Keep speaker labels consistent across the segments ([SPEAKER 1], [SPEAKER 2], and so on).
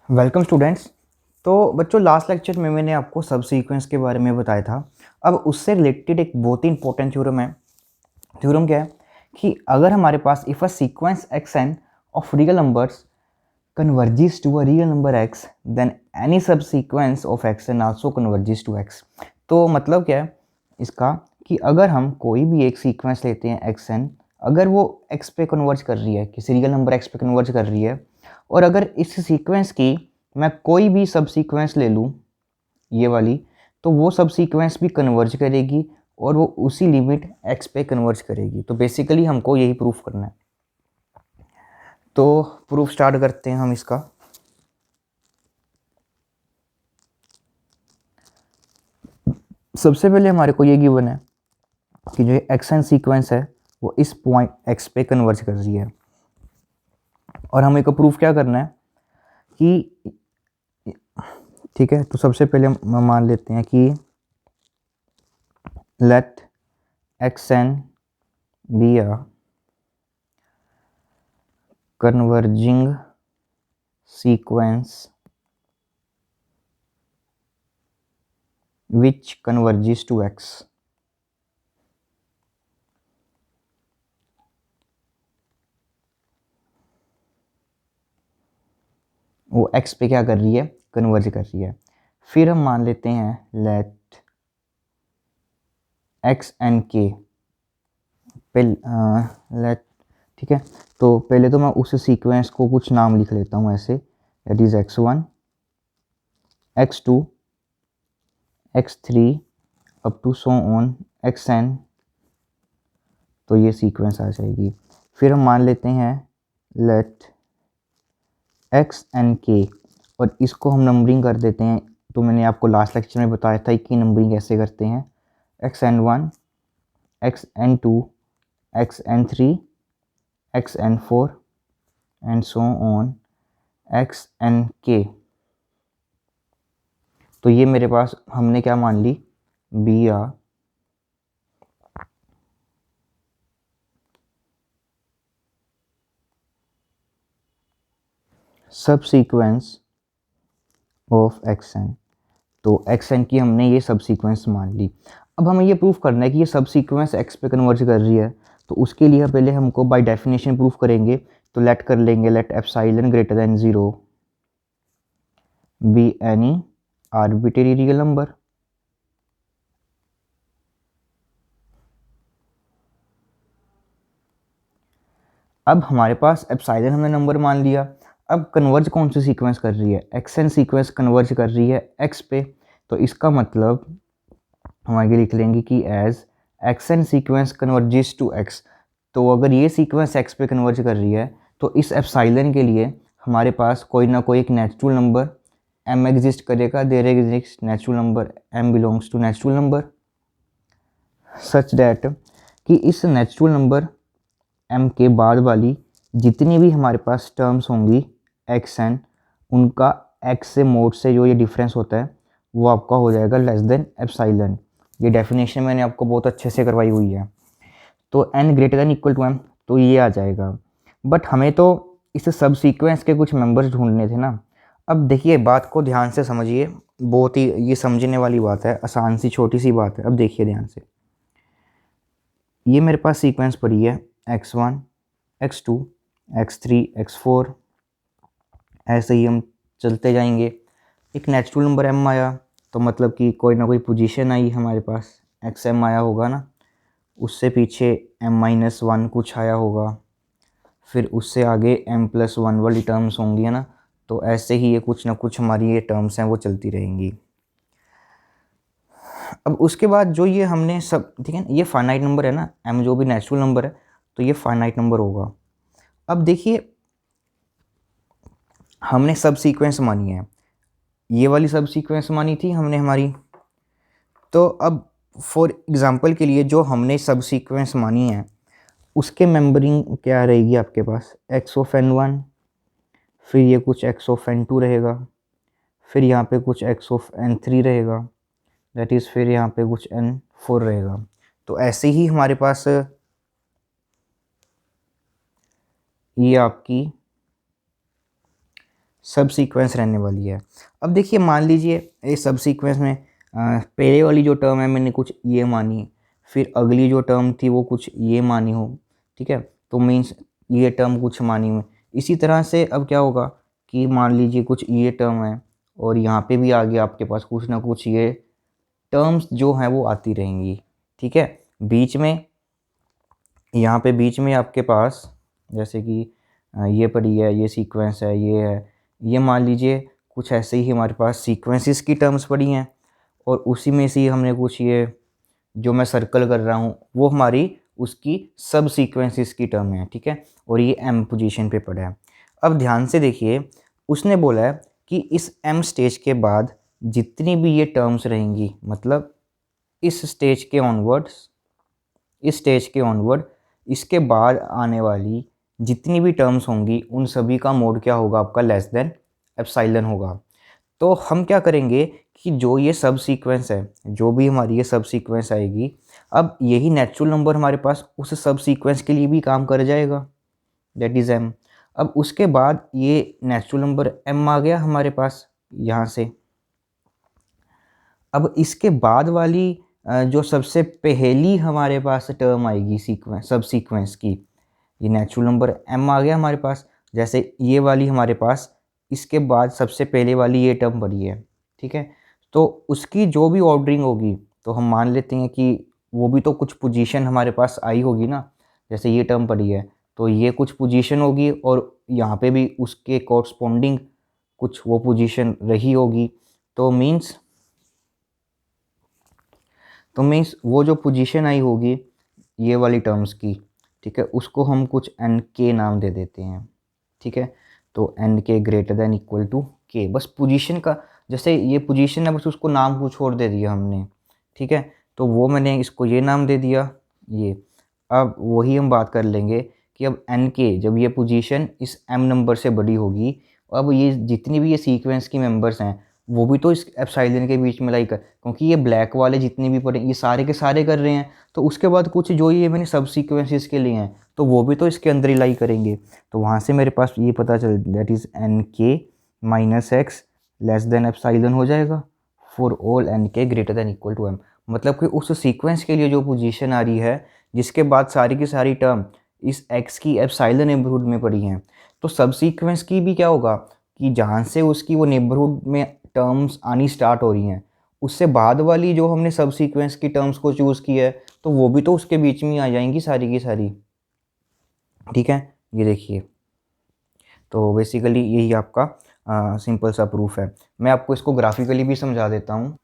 [SPEAKER 1] Welcome students. तो बच्चों, last lecture में मैंने आपको सब सीक्वेंस के बारे में बताया था। अब उससे रिलेटेड एक बहुत ही इंपॉर्टेंट थ्योरम है। थ्योरम क्या है कि अगर हमारे पास if a sequence x n of real numbers converges to a real number x then any subsequence of x n also converges to x. तो मतलब क्या है इसका कि अगर हम कोई भी एक सीक्वेंस लेते हैं एक्स एन, अगर वो एक्स पे कन्वर्ज कर रही है, किसी रियल नंबर एक्स पे कन्वर्ज कर रही है, और अगर इस सीक्वेंस की मैं कोई भी सब सीक्वेंस ले लूँ ये वाली, तो वो सब सीक्वेंस भी कन्वर्ज करेगी और वो उसी लिमिट एक्स पे कन्वर्ज करेगी। तो बेसिकली हमको यही प्रूफ करना है। तो प्रूफ स्टार्ट करते हैं हम इसका। सबसे पहले हमारे को ये गिवन है कि जो एक्स एन सीक्वेंस है वो इस पॉइंट एक्स पे कन्वर्ज कर रही है, और हमें को प्रूफ क्या करना है कि ठीक है। तो सबसे पहले हम मान लेते हैं कि let x n be a converging sequence which converges to x। वो x पे क्या कर रही है, कन्वर्ज कर रही है। फिर हम मान लेते हैं लेट एक्स एन के लेट, ठीक है। तो पहले तो मैं उस सीक्वेंस को कुछ नाम लिख लेता हूँ ऐसे, that is x1 x2 x3 up to so on xn। तो ये सीक्वेंस आ जाएगी। फिर हम मान लेते हैं लेट एक्स एन के, और इसको हम नंबरिंग कर देते हैं। तो मैंने आपको लास्ट लेक्चर में बताया था कि नंबरिंग कैसे करते हैं। X n one, x n two, x n three, x n four and so on x n k. तो ये मेरे पास हमने क्या मान ली, be are subsequence of x n. तो एक्स एन की हमने ये सब सीक्वेंस मान ली। अब हमें ये प्रूफ करना है कि ये सब सीक्वेंस एक्स पे कन्वर्ज कर रही है। तो उसके लिए पहले हमको बाय डेफिनेशन प्रूफ करेंगे। तो लेट कर लेंगे, let epsilon greater than 0 be any arbitrary real number. अब हमारे पास एप्सिलॉन हमने नंबर मान लिया। अब कन्वर्ज कौन सी सीक्वेंस कर रही है, एक्स एन सीक्वेंस कन्वर्ज कर रही है एक्स पे। तो इसका मतलब हम आगे लिख लेंगे कि as x n sequence converges to x. तो अगर ये सीक्वेंस एक्स पे कन्वर्ज कर रही है तो इस एप्सिलॉन के लिए हमारे पास कोई ना कोई एक नेचुरल नंबर m एग्जिस्ट करेगा। There exist natural number m belongs to natural number such that कि इस नेचुरल नंबर m के बाद वाली जितनी भी हमारे पास टर्म्स होंगी एक्स एन, उनका x से मोड से जो ये डिफरेंस होता है वो आपका हो जाएगा लेस देन एप्सिलॉन। ये डेफिनेशन मैंने आपको बहुत अच्छे से करवाई हुई है। तो n greater than equal to m, तो ये आ जाएगा। बट हमें तो इस सब सीक्वेंस के कुछ मेंबर्स ढूंढने थे ना। अब देखिए, बात को ध्यान से समझिए, बहुत ही ये समझने वाली बात है, आसान सी छोटी सी बात है। अब देखिए ध्यान से, ये मेरे पास सीक्वेंस पड़ी है x1 x2 x3 x4, ऐसे ही हम चलते जाएंगे। एक नेचुरल नंबर m आया, तो मतलब कि कोई ना कोई पोजीशन आई हमारे पास, xm आया होगा ना। उससे पीछे m-1 कुछ आया होगा, फिर उससे आगे m+1 वाली टर्म्स होंगी, है ना। तो ऐसे ही ये कुछ ना कुछ हमारी ये टर्म्स हैं वो चलती रहेंगी। अब उसके बाद जो ये हमने सब, ठीक है, ये फाइनाइट नंबर है ना, m जो भी नेचुरल नंबर है, तो ये फाइनाइट नंबर होगा। अब देखिए, हमने सब सीक्वेंस मानी है, ये वाली सब सीक्वेंस मानी थी हमने हमारी। तो अब फॉर एग्जांपल के लिए जो हमने सब सीक्वेंस मानी है उसके मेंबरिंग क्या रहेगी आपके पास, एक्स ऑफ एन वन, फिर ये कुछ एक्स ऑफ एन टू रहेगा, फिर यहाँ पे कुछ एक्स ऑफ एन थ्री रहेगा, दैट इज़ फिर यहाँ पे कुछ एन फोर रहेगा। तो ऐसे ही हमारे पास ये आपकी सब सीक्वेंस रहने वाली है। अब देखिए मान लीजिए इस सब सीक्वेंस में पहले वाली जो टर्म है मैंने कुछ ये मानी, फिर अगली जो टर्म थी वो कुछ ये मानी हो, ठीक है, तो मीन्स ये टर्म कुछ मानी हो। इसी तरह से अब क्या होगा कि मान लीजिए कुछ ये टर्म है और यहाँ पे भी आगे आपके पास कुछ ना कुछ ये टर्म्स जो हैं वो आती रहेंगी, ठीक है। बीच में यहाँ पे बीच में आपके पास जैसे कि ये पड़ी है, ये सीक्वेंस है, ये है, ये मान लीजिए कुछ ऐसे ही हमारे पास सीक्वेंसेस की टर्म्स पड़ी हैं और उसी में से ही हमने कुछ ये जो मैं सर्कल कर रहा हूँ वो हमारी उसकी सब सीक्वेंसेस की टर्म है, ठीक है, और ये m पोजीशन पे पड़ा है। अब ध्यान से देखिए, उसने बोला है कि इस m स्टेज के बाद जितनी भी ये टर्म्स रहेंगी, मतलब इस स्टेज के ऑनवर्ड्स, इस स्टेज के ऑनवर्ड इसके बाद आने वाली जितनी भी टर्म्स होंगी उन सभी का मोड क्या होगा आपका, लेस देन एप्सिलॉन होगा। तो हम क्या करेंगे कि जो ये सब सीक्वेंस है, जो भी हमारी ये सब सीक्वेंस आएगी, अब यही नेचुरल नंबर हमारे पास उस सब सीक्वेंस के लिए भी काम कर जाएगा, दैट इज़ m। अब उसके बाद ये नेचुरल नंबर m आ गया हमारे पास यहाँ से। अब इसके बाद वाली जो सबसे पहली हमारे पास टर्म आएगी सीक्वेंस सब सीक्वेंस की, ये नेचुरल नंबर m आ गया हमारे पास। जैसे ये वाली हमारे पास इसके बाद सबसे पहले वाली ये टर्म पड़ी है, ठीक है, तो उसकी जो भी ऑर्डरिंग होगी तो हम मान लेते हैं कि वो भी तो कुछ पोजीशन हमारे पास आई होगी ना। जैसे ये टर्म पड़ी है तो ये कुछ पोजीशन होगी और यहाँ पे भी उसके कॉरस्पॉन्डिंग कुछ वो पोजीशन रही होगी। तो मीन्स वो जो पोजीशन आई होगी ये वाली टर्म्स की, ठीक है, उसको हम कुछ एन के नाम दे देते हैं, ठीक है। तो एन के ग्रेटर देन इक्वल टू के, बस पोजीशन का, जैसे ये पोजीशन है बस उसको नाम कुछ और दे दिया हमने, ठीक है, तो वो मैंने इसको ये नाम दे दिया ये। अब वही हम बात कर लेंगे कि अब एन के जब ये पोजीशन इस एम नंबर से बड़ी होगी, अब ये जितनी भी ये सीक्वेंस की मेंबर्स हैं वो भी तो इस एप्सिलॉन के बीच में लाई कर, क्योंकि ये ब्लैक वाले जितने भी पड़े ये सारे के सारे कर रहे हैं, तो उसके बाद कुछ जो ये मैंने सब सीक्वेंसेस के लिए हैं तो वो भी तो इसके अंदर ही लाई करेंगे। तो वहाँ से मेरे पास ये पता चल, that is n k minus x less than epsilon हो जाएगा फॉर ऑल एन के greater than equal to m. मतलब कि उस सीक्वेंस के लिए जो पोजीशन आ रही है जिसके बाद सारी की सारी टर्म इस एक्स की एप्सिलॉन नेबरहुड में पड़ी हैं, तो सब सीक्वेंस की भी क्या होगा कि जहाँ से उसकी वो नेबरहुड में टर्म्स आनी स्टार्ट हो रही हैं उससे बाद वाली जो हमने सब सीक्वेंस की टर्म्स को चूज़ किया है तो वो भी तो उसके बीच में आ जाएंगी सारी की सारी, ठीक है। ये देखिए, तो बेसिकली यही आपका सिंपल सा प्रूफ है। मैं आपको इसको ग्राफिकली भी समझा देता हूँ।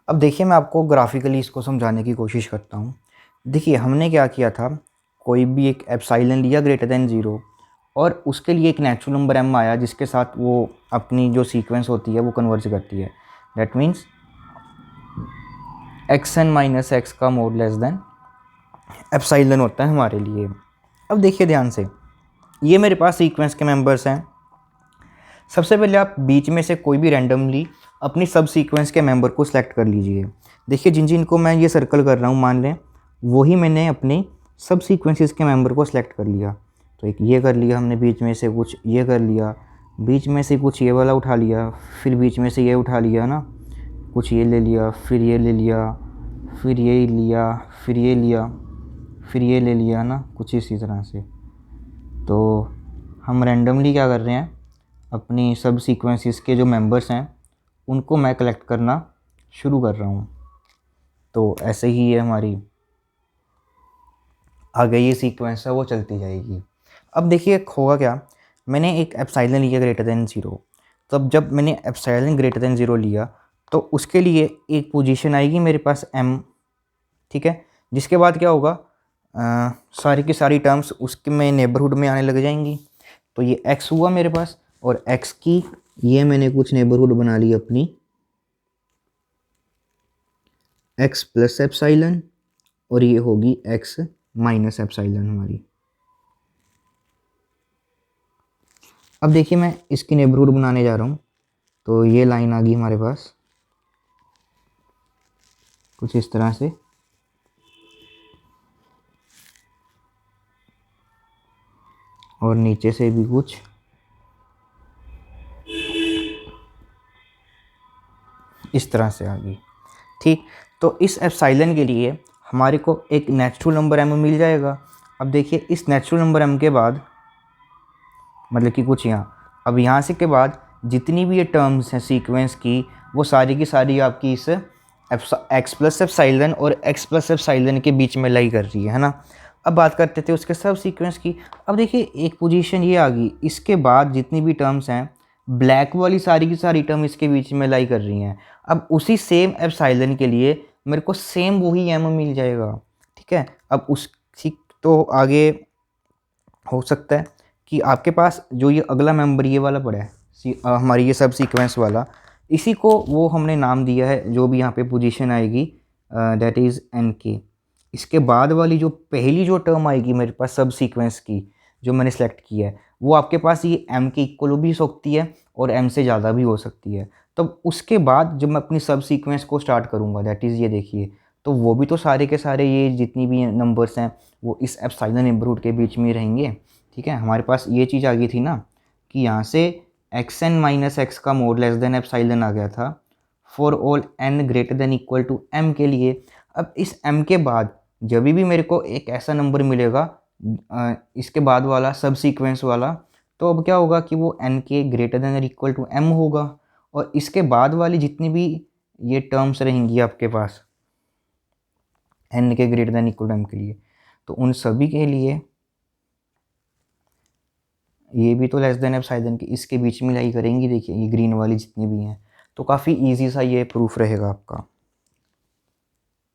[SPEAKER 1] अब देखिए मैं आपको ग्राफिकली इसको समझाने की कोशिश करता हूँ। देखिए हमने क्या किया था, कोई भी एक एप्सिलॉन लिया ग्रेटर देन 0 और उसके लिए एक नेचुरल नंबर m आया जिसके साथ वो अपनी जो सीक्वेंस होती है वो कन्वर्ज करती है। That means x n minus x का मोड लेस देन एप्सिलॉन होता है हमारे लिए। अब देखिए ध्यान से, ये मेरे पास सीक्वेंस के मेंबर्स हैं। सबसे पहले आप बीच में से कोई भी रैंडमली अपनी सब सीक्वेंस के मेंबर को सिलेक्ट कर लीजिए। देखिए जिन जिन को मैं ये सर्कल कर रहा हूँ मान लें वही मैंने अपने सब सीक्वेंसेस के मेंबर को सिलेक्ट कर लिया। तो एक ये कर लिया हमने, बीच में से कुछ ये कर लिया, बीच में से कुछ ये वाला उठा लिया, फिर बीच में से ये उठा लिया ना, कुछ ये ले लिया, फिर ये ले लिया, फिर ये लिया, फिर ये लिया, फिर ये ले लिया ना, कुछ इसी तरह से। तो हम रैंडमली क्या कर रहे हैं, अपनी सब सीक्वेंसेस के जो मेंबर्स हैं उनको मैं कलेक्ट करना शुरू कर रहा हूँ। तो ऐसे ही ये हमारी आगे ये सीक्वेंस है वो चलती जाएगी। अब देखिए होगा क्या, मैंने एक एप्सिलॉन लिया ग्रेटर देन 0, तब जब मैंने एप्सिलॉन ग्रेटर देन 0 लिया तो उसके लिए एक पोजीशन आएगी मेरे पास m, ठीक है, जिसके बाद क्या होगा सारी की सारी टर्म्स उसके में नेबरहुड में आने लग जाएंगी। तो ये x हुआ मेरे पास और x की ये मैंने कुछ नेबरहुड बना ली अपनी x प्लस एप्सिलॉन और ये होगी x माइनस एप्सिलॉन हमारी। अब देखिए मैं इसकी नेबरहुड बनाने जा रहा हूँ, तो ये लाइन आ गई हमारे पास कुछ इस तरह से, और नीचे से भी कुछ इस तरह से आ गई। ठीक, तो इस एप्सिलॉन के लिए हमारे को एक नेचुरल नंबर m मिल जाएगा। अब देखिए इस नेचुरल नंबर m के बाद मतलब कि कुछ यहाँ, अब यहाँ से के बाद जितनी भी ये टर्म्स हैं सीक्वेंस की, वो सारी की सारी आपकी इस एक्स प्लस एप्सिलॉन और एक्स प्लस एप्सिलॉन के बीच में लाई कर रही है ना। अब बात करते थे उसके सब सीक्वेंस की। अब देखिए एक पोजीशन ये आ गई, इसके बाद जितनी भी टर्म्स हैं ब्लैक वाली सारी की सारी टर्म इसके बीच में लाई कर रही हैं। अब उसी सेम एप्सिलॉन के लिए मेरे को सेम वही एम मिल जाएगा। ठीक है, अब उस ठीक तो आगे हो सकता है कि आपके पास जो ये अगला मेंबर ये वाला पड़ा है हमारी ये सब सीक्वेंस वाला, इसी को वो हमने नाम दिया है जो भी यहाँ पे पोजीशन आएगी दैट इज़ एन के। इसके बाद वाली जो पहली जो टर्म आएगी मेरे पास सब सीक्वेंस की जो मैंने सेलेक्ट किया है, वो आपके पास ये एम के इक्वल भी हो सकती है और एम से ज़्यादा भी हो सकती है। तो उसके बाद जब मैं अपनी सब सीक्वेंस को स्टार्ट करूँगा दैट इज़ ये देखिए, तो वो भी तो सारे के सारे ये जितनी भी नंबर्स हैं वो इस एप्सिलॉन नेबरहुड के बीच में रहेंगे। ठीक है, हमारे पास ये चीज़ आ गई थी ना कि यहाँ से एक्स एन माइनस एक्स का मोड लेस देन एप्सिलॉन आ गया था for all n greater than equal to m के लिए। अब इस एम के बाद जब भी मेरे को एक ऐसा नंबर मिलेगा इसके बाद वाला सब सीक्वेंस वाला, तो अब क्या होगा कि वो एन के greater than equal to m होगा। और इसके बाद वाली जितनी भी ये टर्म्स रहेंगी आपके पास एन के greater than equal to m के लिए, तो उन सभी के लिए ये भी तो लेस देन एप्सिलॉन के इसके बीच में लाई करेंगी। देखिए ये ग्रीन वाली जितनी भी हैं, तो काफ़ी इजी सा ये प्रूफ रहेगा आपका।